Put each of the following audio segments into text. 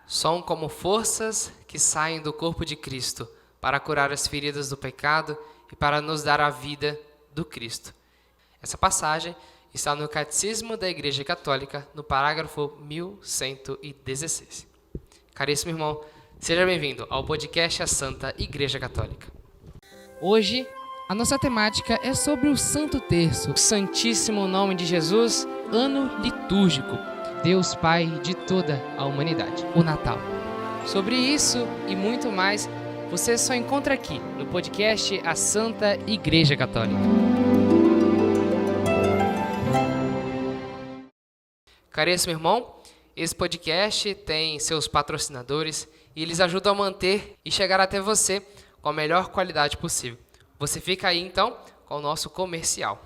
São como forças que saem do corpo de Cristo para curar as feridas do pecado e para nos dar a vida do Cristo. Essa passagem está no Catecismo da Igreja Católica, no parágrafo 1116. Caríssimo irmão, seja bem-vindo ao podcast A Santa Igreja Católica. Hoje, a nossa temática é sobre o Santo Terço, o Santíssimo Nome de Jesus, ano litúrgico, Deus Pai de toda a humanidade, o Natal. Sobre isso e muito mais, você só encontra aqui no podcast A Santa Igreja Católica. Caríssimo irmão, esse podcast tem seus patrocinadores e eles ajudam a manter e chegar até você com a melhor qualidade possível. Você fica aí então com o nosso comercial.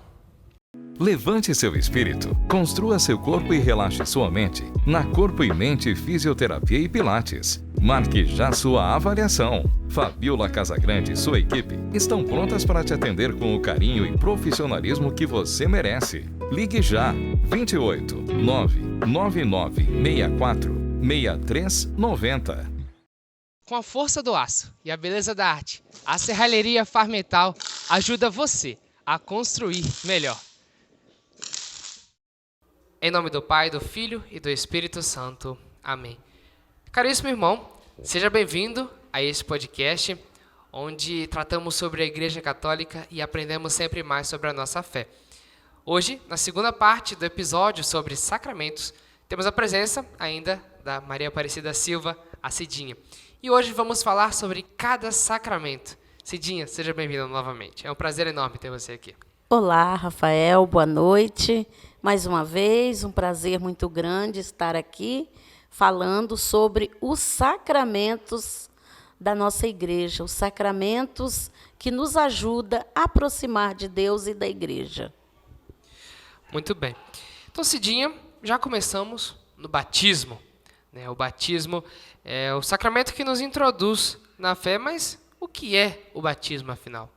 Levante seu espírito, construa seu corpo e relaxe sua mente na Corpo e Mente Fisioterapia e Pilates. Marque já sua avaliação. Fabiola Casagrande e sua equipe estão prontas para te atender com o carinho e profissionalismo que você merece. Ligue já 28 999 64 6390. Com a força do aço e a beleza da arte, a Serralheria Farmetal ajuda você a construir melhor. Em nome do Pai, do Filho e do Espírito Santo. Amém. Caríssimo irmão, seja bem-vindo a este podcast, onde tratamos sobre a Igreja Católica e aprendemos sempre mais sobre a nossa fé. Hoje, na segunda parte do episódio sobre sacramentos, temos a presença ainda da Maria Aparecida Silva, a Cidinha. E hoje vamos falar sobre cada sacramento. Cidinha, seja bem-vinda novamente. É um prazer enorme ter você aqui. Olá, Rafael, boa noite. Mais uma vez, um prazer muito grande estar aqui falando sobre os sacramentos da nossa igreja, os sacramentos que nos ajudam a aproximar de Deus e da igreja. Muito bem. Então, Cidinha, já começamos no batismo. O batismo é o sacramento que nos introduz na fé, mas o que é o batismo, afinal?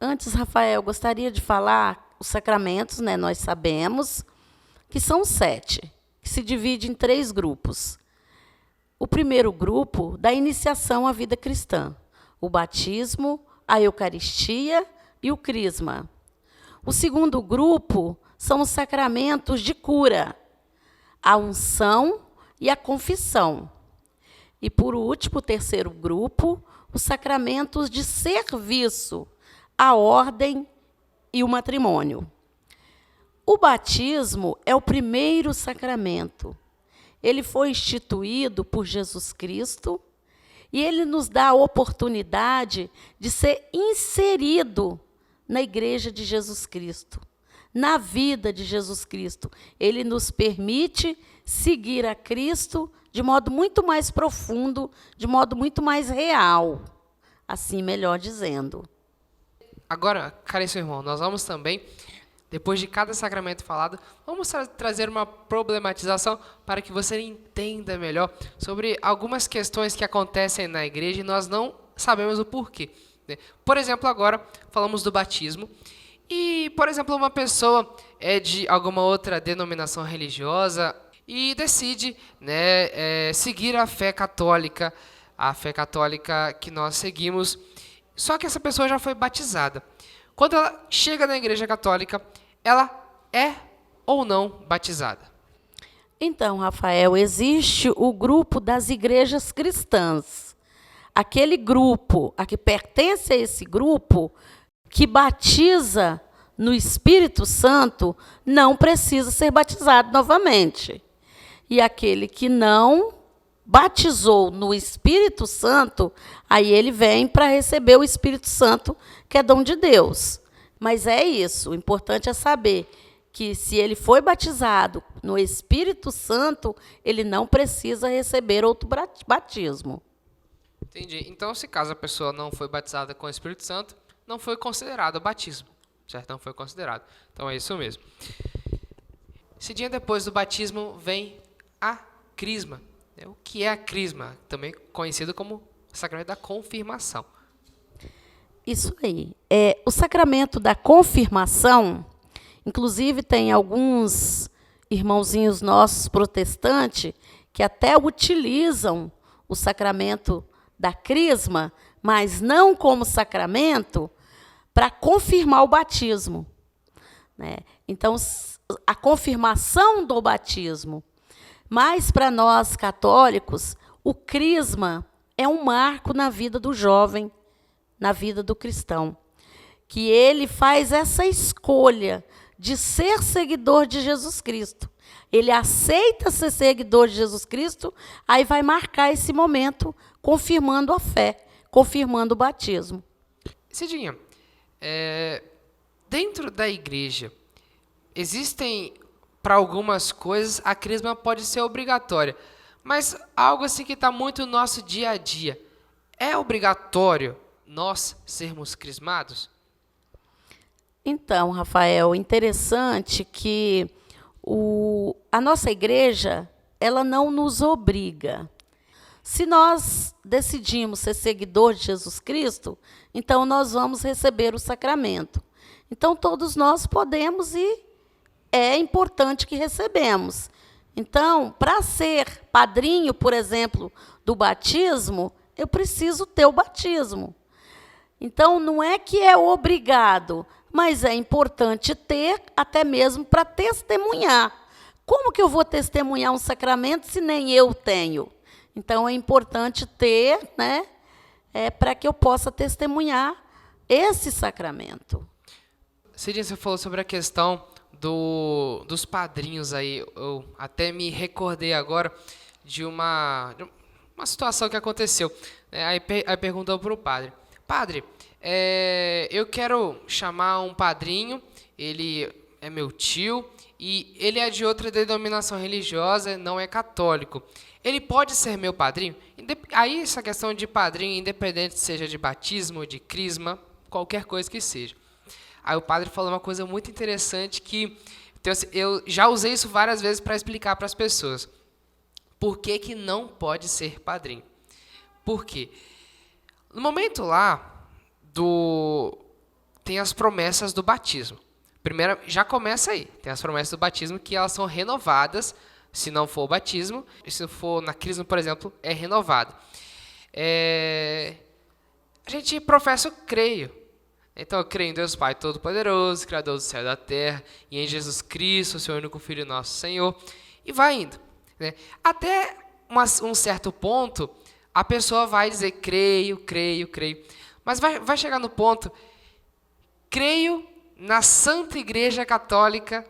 Antes, Rafael, gostaria de falar os sacramentos, nós sabemos que são 7, que se divide em 3 grupos. O primeiro grupo, da iniciação à vida cristã, o batismo, a Eucaristia e o crisma. O segundo grupo são os sacramentos de cura, a unção e a confissão. E, por último, o terceiro grupo, os sacramentos de serviço, a ordem e o matrimônio. O batismo é o primeiro sacramento. Ele foi instituído por Jesus Cristo e ele nos dá a oportunidade de ser inserido na Igreja de Jesus Cristo, na vida de Jesus Cristo. Ele nos permite seguir a Cristo de modo muito mais profundo, de modo muito mais real, assim melhor dizendo. Agora, caríssimo irmão, nós vamos também, depois de cada sacramento falado, vamos trazer uma problematização para que você entenda melhor sobre algumas questões que acontecem na igreja e nós não sabemos o porquê. Por exemplo, agora falamos do batismo e, por exemplo, uma pessoa é de alguma outra denominação religiosa e decide seguir a fé católica que nós seguimos. Só que essa pessoa já foi batizada. Quando ela chega na Igreja Católica, ela é ou não batizada? Então, Rafael, existe o grupo das igrejas cristãs. Aquele grupo, a que pertence a esse grupo, que batiza no Espírito Santo, não precisa ser batizado novamente. E aquele que não batizou no Espírito Santo, aí ele vem para receber o Espírito Santo, que é dom de Deus. Mas é isso, o importante é saber que se ele foi batizado no Espírito Santo, ele não precisa receber outro batismo. Entendi. Então, se caso a pessoa não foi batizada com o Espírito Santo, não foi considerado batismo, certo? Não foi considerado. Então, é isso mesmo. Esse dia depois do batismo vem a crisma. O que é a crisma? Também conhecido como sacramento da confirmação. Isso aí. O sacramento da confirmação, inclusive tem alguns irmãozinhos nossos protestantes que até utilizam o sacramento da crisma, mas não como sacramento, para confirmar o batismo, né? Então, a confirmação do batismo. Mas, para nós católicos, o crisma é um marco na vida do jovem, na vida do cristão, que ele faz essa escolha de ser seguidor de Jesus Cristo. Ele aceita ser seguidor de Jesus Cristo, aí vai marcar esse momento, confirmando a fé, confirmando o batismo. Cidinha, dentro da igreja, existem, para algumas coisas, a crisma pode ser obrigatória, mas algo assim que está muito no nosso dia a dia, é obrigatório nós sermos crismados? Então, Rafael, interessante que a nossa igreja, ela não nos obriga. Se nós decidimos ser seguidor de Jesus Cristo, então nós vamos receber o sacramento. Então, todos nós podemos e é importante que recebemos. Então, para ser padrinho, por exemplo, do batismo, eu preciso ter o batismo. Então, não é que é obrigado, mas é importante ter, até mesmo para testemunhar. Como que eu vou testemunhar um sacramento se nem eu tenho? Então, é importante ter, né, para que eu possa testemunhar esse sacramento. Cidinha, você falou sobre a questão dos padrinhos aí. Eu até me recordei agora de uma situação que aconteceu. Aí perguntou para o padre: Padre, eu quero chamar um padrinho, ele é meu tio e ele é de outra denominação religiosa, não é católico. Ele pode ser meu padrinho? Aí essa questão de padrinho, independente seja de batismo, de crisma, qualquer coisa que seja. Aí o padre falou uma coisa muito interessante que eu já usei isso várias vezes para explicar para as pessoas. Por que não pode ser padrinho? Por quê? No momento lá, tem as promessas do batismo. Primeiro, já começa aí. Tem as promessas do batismo que elas são renovadas, se não for o batismo. Se for na crisma, por exemplo, é renovado. A gente professa o creio. Então, eu creio em Deus Pai Todo-Poderoso, Criador do céu e da terra, e em Jesus Cristo, seu único Filho nosso Senhor, e vai indo, né? Até um certo ponto, a pessoa vai dizer creio, creio, creio, mas vai chegar no ponto, creio na Santa Igreja Católica,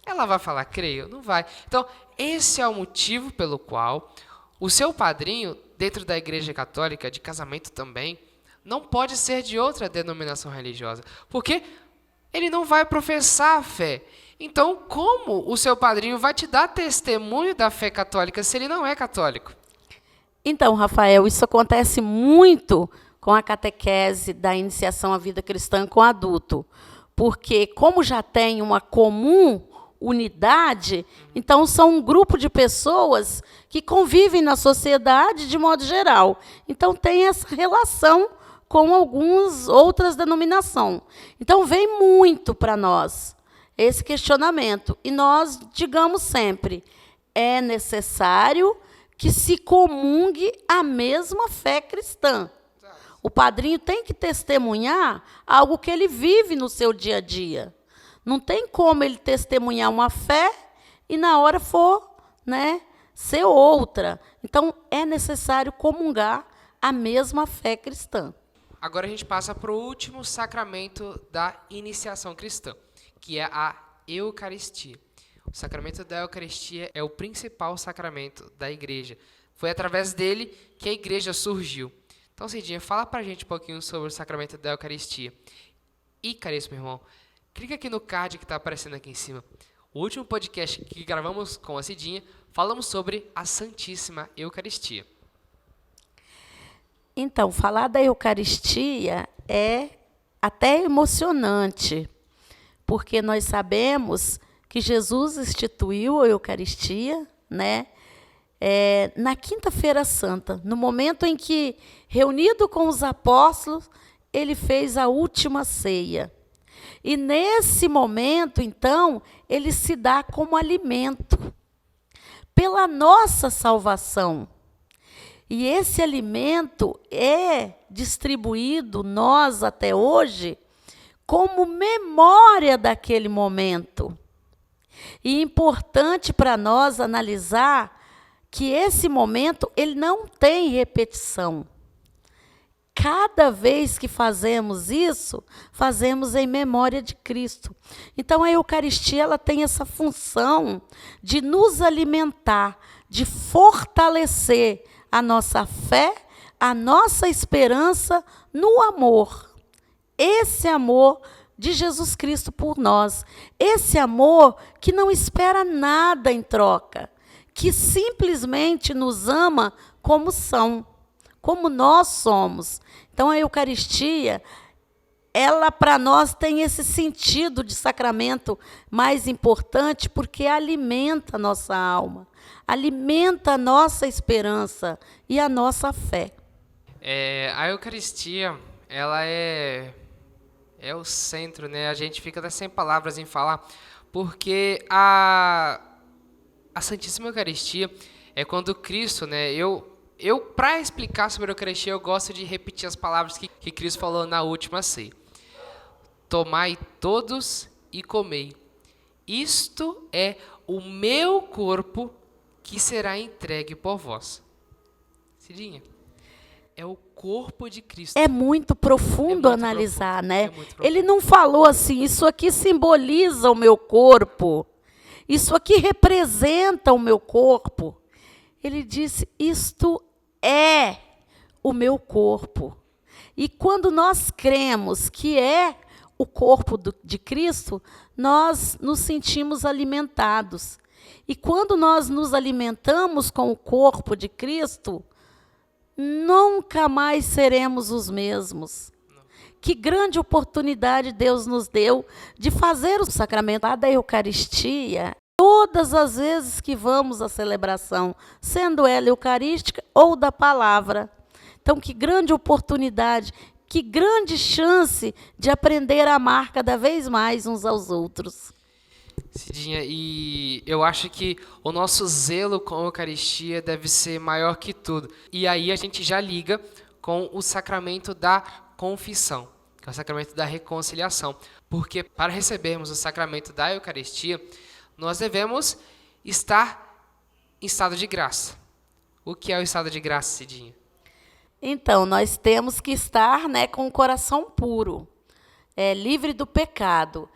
ela vai falar creio? Não vai. Então, esse é o motivo pelo qual o seu padrinho, dentro da Igreja Católica, de casamento também, não pode ser de outra denominação religiosa, porque ele não vai professar a fé. Então, como o seu padrinho vai te dar testemunho da fé católica se ele não é católico? Então, Rafael, isso acontece muito com a catequese da iniciação à vida cristã com adulto, porque como já tem uma comum unidade, então são um grupo de pessoas que convivem na sociedade de modo geral. Então, tem essa relação com algumas outras denominações. Então, vem muito para nós esse questionamento. E nós digamos sempre, é necessário que se comungue a mesma fé cristã. O padrinho tem que testemunhar algo que ele vive no seu dia a dia. Não tem como ele testemunhar uma fé e na hora for, né, ser outra. Então, é necessário comungar a mesma fé cristã. Agora a gente passa para o último sacramento da iniciação cristã, que é a Eucaristia. O sacramento da Eucaristia é o principal sacramento da igreja. Foi através dele que a igreja surgiu. Então, Cidinha, fala para a gente um pouquinho sobre o sacramento da Eucaristia. E, caríssimo irmão, clica aqui no card que está aparecendo aqui em cima. O último podcast que gravamos com a Cidinha, falamos sobre a Santíssima Eucaristia. Então, falar da Eucaristia é até emocionante, porque nós sabemos que Jesus instituiu a Eucaristia, né, na Quinta-feira Santa, no momento em que, reunido com os apóstolos, ele fez a última ceia. E, nesse momento, então, ele se dá como alimento pela nossa salvação. E esse alimento é distribuído, nós até hoje, como memória daquele momento. E é importante para nós analisar que esse momento ele não tem repetição. Cada vez que fazemos isso, fazemos em memória de Cristo. Então, a Eucaristia ela tem essa função de nos alimentar, de fortalecer a nossa fé, a nossa esperança no amor. Esse amor de Jesus Cristo por nós. Esse amor que não espera nada em troca, que simplesmente nos ama como são, como nós somos. Então, a Eucaristia, ela para nós tem esse sentido de sacramento mais importante, porque alimenta a nossa alma, alimenta a nossa esperança e a nossa fé. A Eucaristia, ela é o centro, né? A gente fica até sem palavras em falar, porque a Santíssima Eucaristia é quando Cristo, né? Para explicar sobre a Eucaristia, eu gosto de repetir as palavras que Cristo falou na última ceia. Tomai todos e comei. Isto é o meu corpo que será entregue por vós. Cidinha, é o corpo de Cristo. É muito profundo analisar, profundo, né? Profundo. Ele não falou assim, isso aqui simboliza o meu corpo, isso aqui representa o meu corpo. Ele disse, isto é o meu corpo. E quando nós cremos que é o corpo de Cristo, nós nos sentimos alimentados. E quando nós nos alimentamos com o corpo de Cristo, nunca mais seremos os mesmos. Que grande oportunidade Deus nos deu de fazer o sacramento da Eucaristia todas as vezes que vamos à celebração, sendo ela eucarística ou da palavra. Então, que grande oportunidade, que grande chance de aprender a amar cada vez mais uns aos outros. Cidinha, e eu acho que o nosso zelo com a Eucaristia deve ser maior que tudo. E aí a gente já liga com o sacramento da confissão, que é o sacramento da reconciliação. Porque para recebermos o sacramento da Eucaristia, nós devemos estar em estado de graça. O que é o estado de graça, Cidinha? Então, nós temos que estar, né, com o coração puro, livre do pecado.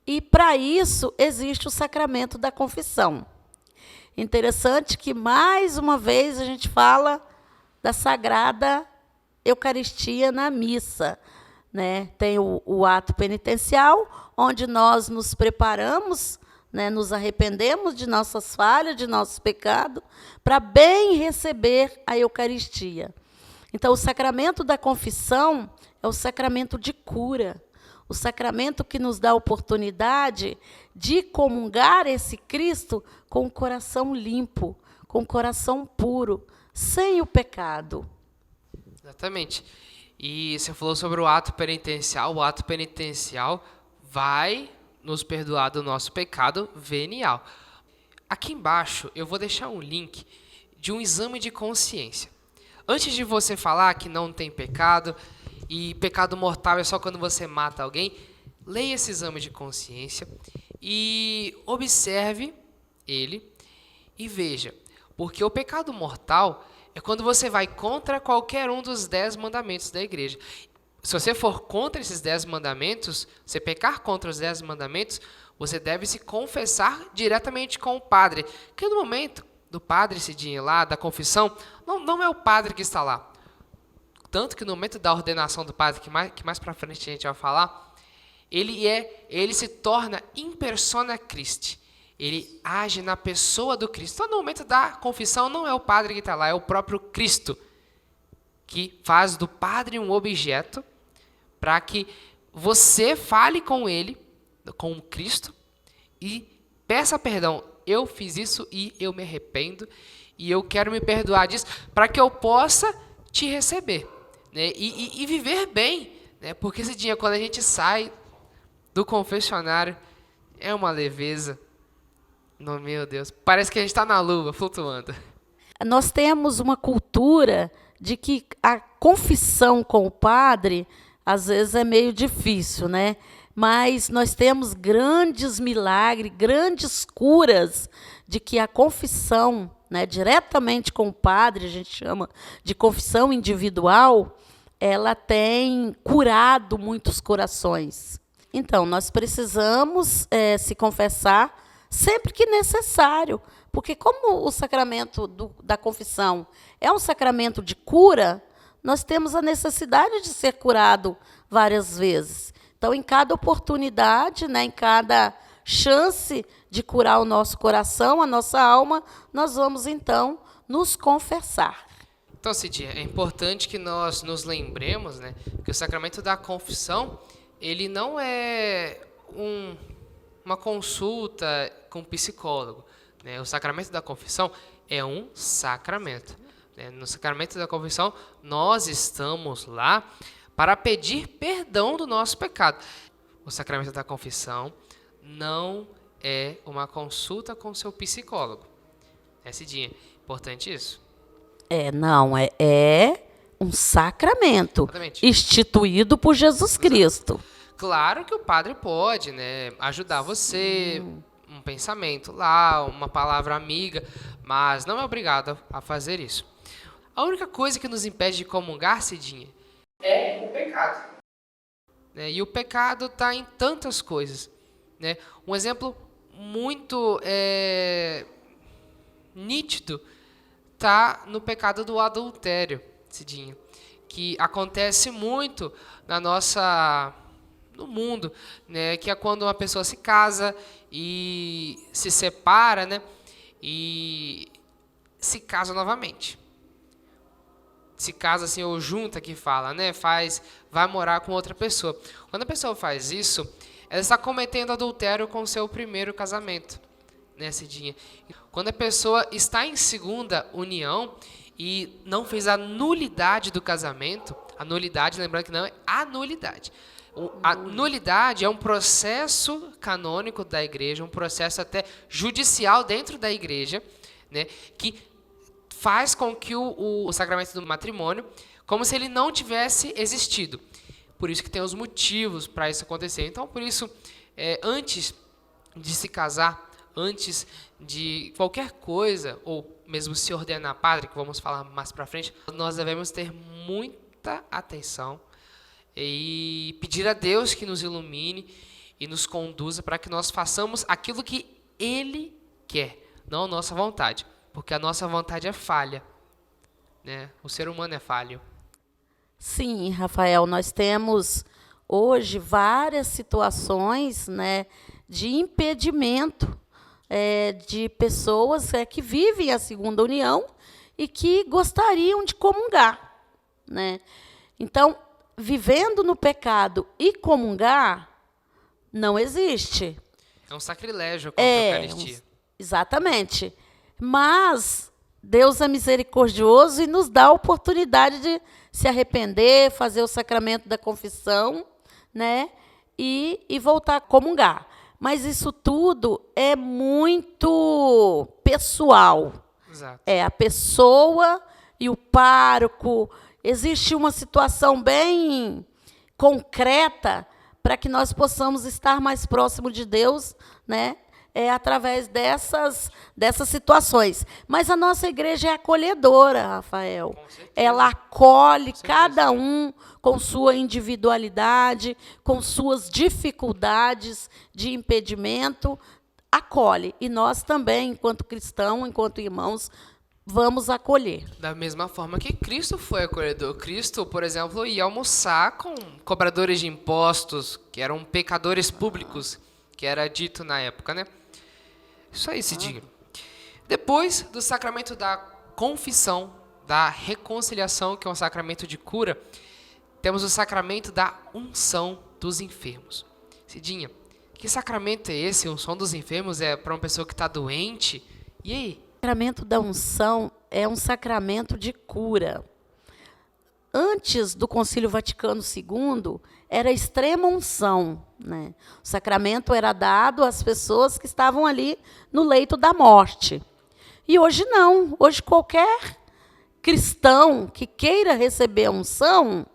E, para isso, existe o sacramento da confissão. Interessante que, mais uma vez, a gente fala da Sagrada Eucaristia na missa, né? Tem o ato penitencial, onde nós nos preparamos, né, nos arrependemos de nossas falhas, de nossos pecados, para bem receber a Eucaristia. Então, o sacramento da confissão é o sacramento de cura, o sacramento que nos dá a oportunidade de comungar esse Cristo com o coração limpo, com o coração puro, sem o pecado. Exatamente. E você falou sobre o ato penitencial. O ato penitencial vai nos perdoar do nosso pecado venial. Aqui embaixo eu vou deixar um link de um exame de consciência. Antes de você falar que não tem pecado, e pecado mortal é só quando você mata alguém, leia esse exame de consciência e observe ele e veja. Porque o pecado mortal é quando você vai contra qualquer um dos 10 mandamentos da igreja. Se você for contra esses 10 mandamentos, você pecar contra os 10 mandamentos, você deve se confessar diretamente com o padre. Porque no momento do padre Cidinha lá, da confissão, não é o padre que está lá. Tanto que no momento da ordenação do padre, que mais para frente a gente vai falar, ele se torna in persona Christi. Ele age na pessoa do Cristo. Então, no momento da confissão, não é o padre que está lá, é o próprio Cristo, que faz do padre um objeto para que você fale com ele, com o Cristo, e peça perdão. Eu fiz isso e eu me arrependo, e eu quero me perdoar disso, para que eu possa te receber, né? E viver bem, né? Porque esse dia, quando a gente sai do confessionário, é uma leveza, Meu Deus, parece que a gente está na lua, flutuando. Nós temos uma cultura de que a confissão com o padre, às vezes, é meio difícil, né? Mas nós temos grandes milagres, grandes curas de que a confissão, né, diretamente com o padre, a gente chama de confissão individual, ela tem curado muitos corações. Então, nós precisamos se confessar sempre que necessário, porque como o sacramento da confissão é um sacramento de cura, nós temos a necessidade de ser curado várias vezes. Então, em cada oportunidade, né, em cada chance de curar o nosso coração, a nossa alma, nós vamos, então, nos confessar. Então, Cidinha, é importante que nós nos lembremos, né, que o sacramento da confissão, ele não é uma consulta com um psicólogo, né? O sacramento da confissão é um sacramento, né? No sacramento da confissão, nós estamos lá para pedir perdão do nosso pecado. O sacramento da confissão não é uma consulta com seu psicólogo. É, Cidinha, importante isso. Não, é um sacramento. Exatamente. Instituído por Jesus Cristo. Claro que o padre pode, né, ajudar você, um pensamento lá, uma palavra amiga, mas não é obrigado a fazer isso. A única coisa que nos impede de comungar, Cidinha, é o pecado. Né? E o pecado está em tantas coisas. Né? Um exemplo muito nítido está no pecado do adultério, Cidinha, que acontece muito no mundo, né, que é quando uma pessoa se casa e se separa, né, e se casa novamente. Se casa assim, ou junta, que fala, né, vai morar com outra pessoa. Quando a pessoa faz isso, ela está cometendo adultério com o seu primeiro casamento, né, Cidinha? Quando a pessoa está em segunda união e não fez a nulidade do casamento, a nulidade, lembrando que não é a nulidade. A nulidade é um processo canônico da igreja, um processo até judicial dentro da igreja, né, que faz com que o sacramento do matrimônio, como se ele não tivesse existido. Por isso que tem os motivos para isso acontecer. Então, por isso, antes de se casar, antes de qualquer coisa, ou mesmo se ordenar padre, que vamos falar mais para frente, nós devemos ter muita atenção e pedir a Deus que nos ilumine e nos conduza para que nós façamos aquilo que Ele quer, não a nossa vontade, porque a nossa vontade é falha, né? O ser humano é falho. Sim, Rafael, nós temos hoje várias situações, né, de impedimento de pessoas que vivem a segunda união e que gostariam de comungar, né? Então, vivendo no pecado e comungar não existe. É um sacrilégio contra a Eucaristia. Exatamente. Mas Deus é misericordioso e nos dá a oportunidade de se arrepender, fazer o sacramento da confissão, né? E voltar a comungar. Mas isso tudo é muito pessoal. Exato. É a pessoa e o pároco. Existe uma situação bem concreta para que nós possamos estar mais próximo de Deus, né? Através dessas situações. Mas a nossa igreja é acolhedora, Rafael. Ela acolhe cada um com sua individualidade, com suas dificuldades de impedimento, acolhe. E nós também, enquanto cristãos, enquanto irmãos, vamos acolher. Da mesma forma que Cristo foi acolhedor. Cristo, por exemplo, ia almoçar com cobradores de impostos, que eram pecadores públicos, que era dito na época, né? Isso aí, Cidinha. Depois do sacramento da confissão, da reconciliação, que é um sacramento de cura, temos o sacramento da unção dos enfermos. Cidinha, que sacramento é esse? A unção dos enfermos é para uma pessoa que está doente? E aí? O sacramento da unção é um sacramento de cura. antes do Concílio Vaticano II, era extrema unção, né? O sacramento era dado às pessoas que estavam ali no leito da morte. E hoje não. Hoje qualquer cristão que queira receber a unção,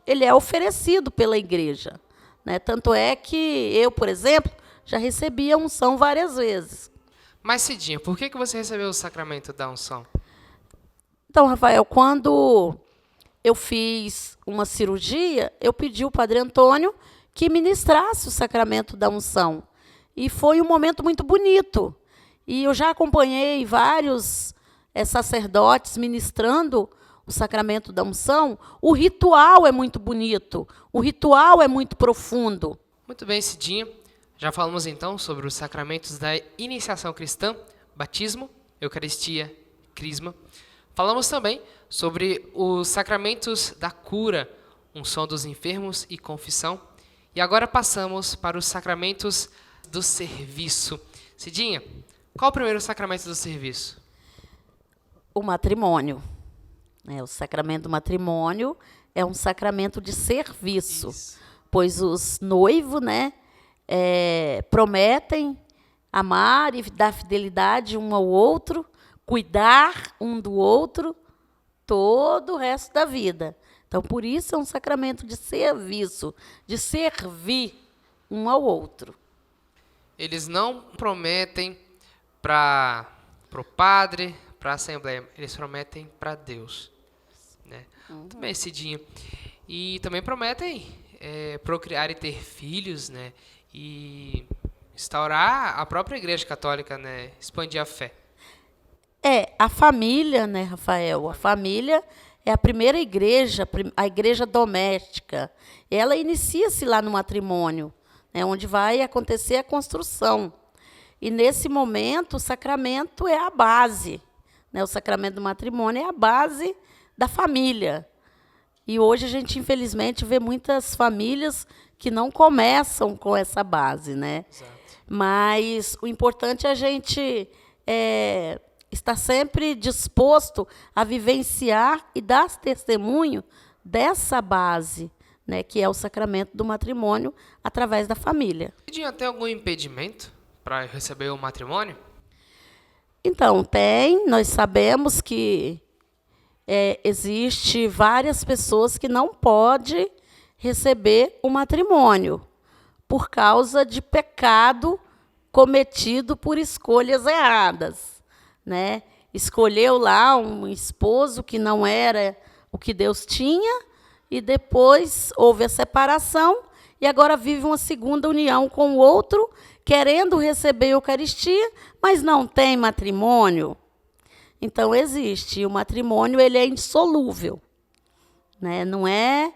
ele é oferecido pela igreja, né? Tanto é que eu, por exemplo, já recebi a unção várias vezes. Mas, Cidinha, por que você recebeu o sacramento da unção? Então, Rafael, quando eu fiz uma cirurgia, eu pedi ao Padre Antônio que ministrasse o sacramento da unção. E foi um momento muito bonito. E eu já acompanhei vários sacerdotes ministrando o sacramento da unção. O ritual é muito bonito, o ritual é muito profundo. Muito bem, Cidinha. Já falamos então sobre os sacramentos da iniciação cristã, batismo, eucaristia, crisma. Falamos também sobre os sacramentos da cura, unção dos enfermos e confissão. E agora passamos para os sacramentos do serviço. Cidinha, qual o primeiro sacramento do serviço? O matrimônio. O sacramento do matrimônio é um sacramento de serviço. Isso. Pois os noivos, prometem amar e dar fidelidade um ao outro, cuidar um do outro todo o resto da vida. Então, por isso é um sacramento de serviço, de servir um ao outro. Eles não prometem para o padre, para a Assembleia, eles prometem para Deus. Né? Também, Cidinha. E também prometem procriar e ter filhos, né? E instaurar a própria Igreja Católica, né? Expandir a fé. A família, né, Rafael? A família é a primeira igreja, a igreja doméstica. Ela inicia-se lá no matrimônio, né, onde vai acontecer a construção. E, nesse momento, o sacramento é a base. Né? O sacramento do matrimônio é a base da família. E hoje a gente, infelizmente, vê muitas famílias que não começam com essa base, né? Exato. Mas o importante é a gente estar sempre disposto a vivenciar e dar testemunho dessa base, né, que é o sacramento do matrimônio através da família. Cidinha, tem algum impedimento para receber o matrimônio? Então, tem. Nós sabemos que existe várias pessoas que não podem receber o matrimônio por causa de pecado cometido por escolhas erradas, né? Escolheu lá um esposo que não era o que Deus tinha e depois houve a separação e agora vive uma segunda união com o outro, querendo receber a Eucaristia, mas não tem matrimônio. Então, existe. O matrimônio ele é indissolúvel. Né? Não é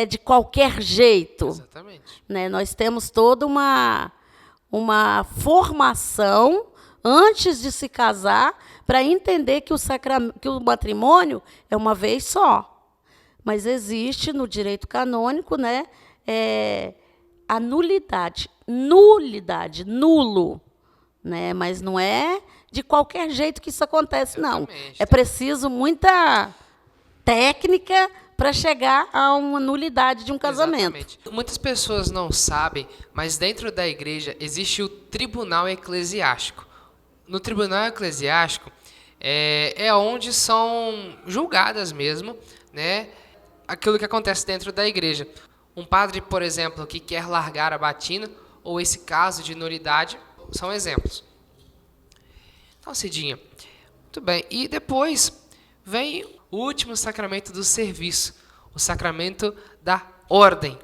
de qualquer jeito. Exatamente. Né? Nós temos toda uma formação antes de se casar para entender que o matrimônio é uma vez só. Mas existe no direito canônico, né, a nulidade. Nulidade, nulo. Né? Mas não é de qualquer jeito que isso acontece, não. É preciso muita técnica para chegar a uma nulidade de um casamento. Exatamente. Muitas pessoas não sabem, mas dentro da igreja existe o tribunal eclesiástico. No tribunal eclesiástico é onde são julgadas mesmo, né, aquilo que acontece dentro da igreja. Um padre, por exemplo, que quer largar a batina, ou esse caso de nulidade, são exemplos. Então, Cidinha, muito bem. E depois vem o último sacramento do serviço, o sacramento da ordem.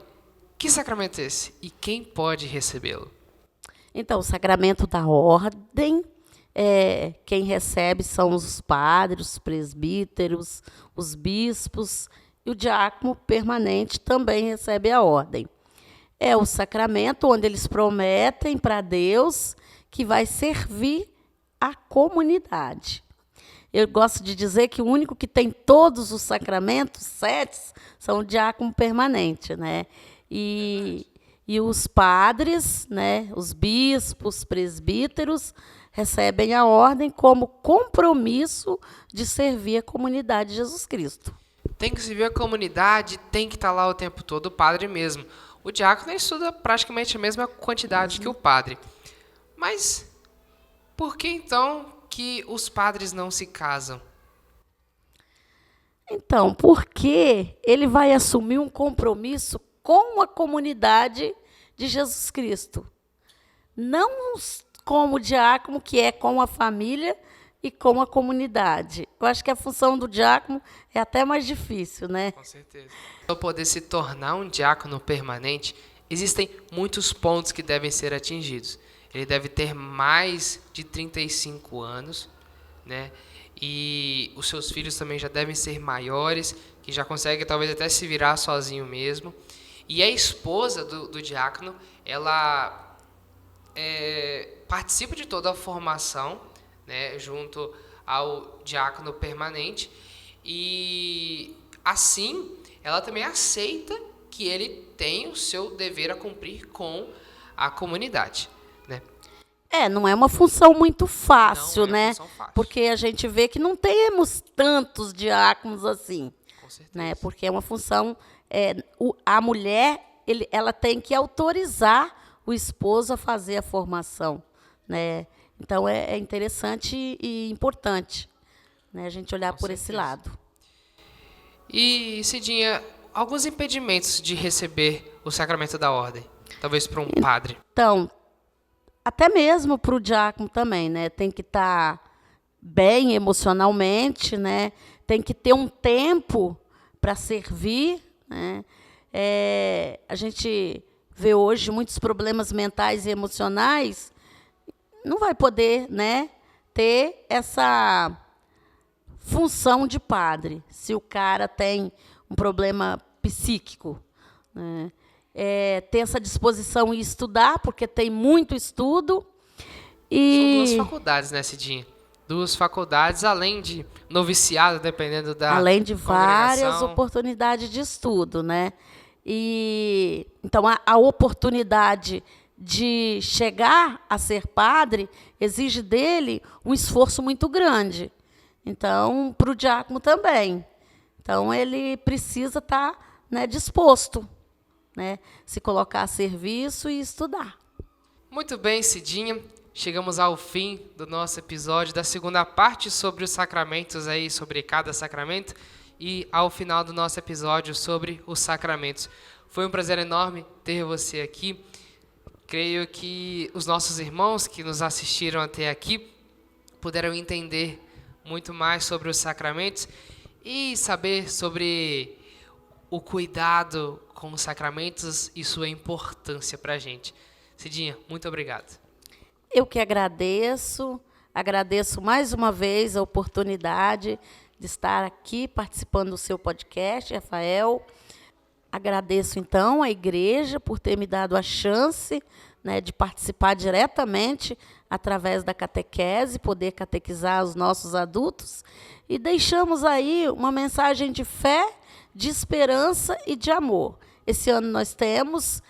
Que sacramento é esse? E quem pode recebê-lo? Então, o sacramento da ordem, quem recebe são os padres, os presbíteros, os bispos, e o diácono permanente também recebe a ordem. É o sacramento onde eles prometem para Deus que vai servir a comunidade. Eu gosto de dizer que o único que tem todos os sacramentos, 7, são o diácono permanente, né? E os padres, né, os bispos, os presbíteros, recebem a ordem como compromisso de servir a comunidade de Jesus Cristo. tem que servir a comunidade, tem que estar lá o tempo todo, o padre mesmo. O diácono estuda praticamente a mesma quantidade que o padre. Mas por que então que os padres não se casam? Então, porque ele vai assumir um compromisso com a comunidade de Jesus Cristo. Não como diácono, que é com a família e com a comunidade. Eu acho que a função do diácono é até mais difícil, né? Com certeza. Para poder se tornar um diácono permanente, existem muitos pontos que devem ser atingidos. Ele deve ter mais de 35 anos, né? E os seus filhos também já devem ser maiores, que já conseguem talvez até se virar sozinho mesmo. E a esposa do diácono, ela participa de toda a formação, né, junto ao diácono permanente. E assim, ela também aceita que ele tem o seu dever a cumprir com a comunidade, né? Não é uma função muito fácil, Não é uma né? função fácil. Porque a gente vê que não temos tantos diáconos assim, Com certeza. né? Porque é uma função, a mulher, ela tem que autorizar o esposo a fazer a formação, né? Então é interessante e importante, né, a gente olhar por esse lado. E, Cidinha, alguns impedimentos de receber o sacramento da ordem, talvez para um padre. Então, até mesmo para o diácono também, né? Tem que estar bem emocionalmente, né? Tem que ter um tempo para servir, né? A gente vê hoje muitos problemas mentais e emocionais, não vai poder, né, ter essa função de padre, se o cara tem um problema psíquico, né? Ter essa disposição em estudar, porque tem muito estudo. E São duas faculdades, né, Cidinha? Duas faculdades, além de noviciado, dependendo da além de várias congregação. oportunidades de estudo, né? E então a oportunidade de chegar a ser padre exige dele um esforço muito grande. Então, para o diácono também. Então, ele precisa estar, né, disposto, né, se colocar a serviço e estudar. Muito bem, Cidinha. Chegamos ao fim do nosso episódio, da segunda parte sobre os sacramentos, aí, sobre cada sacramento, e ao final do nosso episódio sobre os sacramentos. Foi um prazer enorme ter você aqui. Creio que os nossos irmãos que nos assistiram até aqui puderam entender muito mais sobre os sacramentos e saber sobre o cuidado com os sacramentos e sua importância para a gente. Cidinha, muito obrigado. Eu que agradeço mais uma vez a oportunidade de estar aqui participando do seu podcast, Rafael. Agradeço, então, à igreja por ter me dado a chance, né, de participar diretamente através da catequese, poder catequizar os nossos adultos. E deixamos aí uma mensagem de fé, de esperança e de amor. Esse ano nós temos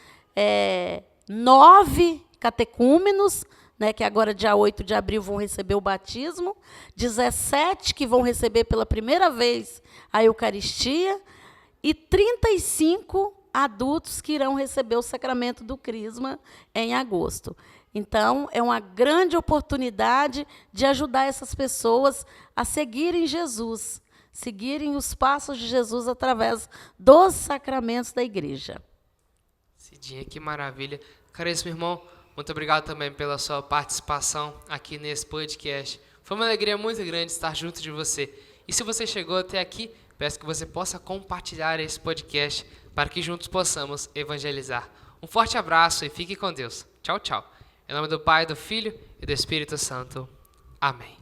9 catecúmenos, né, que agora, dia 8 de abril, vão receber o batismo, 17 que vão receber pela primeira vez a Eucaristia, e 35 adultos que irão receber o sacramento do Crisma em agosto. Então, é uma grande oportunidade de ajudar essas pessoas a seguirem Jesus, seguirem os passos de Jesus através dos sacramentos da igreja. Cidinha, que maravilha. Caríssimo irmão, muito obrigado também pela sua participação aqui nesse podcast. Foi uma alegria muito grande estar junto de você. E se você chegou até aqui, peço que você possa compartilhar esse podcast para que juntos possamos evangelizar. Um forte abraço e fique com Deus. Tchau, tchau. Em nome do Pai, do Filho e do Espírito Santo. Amém.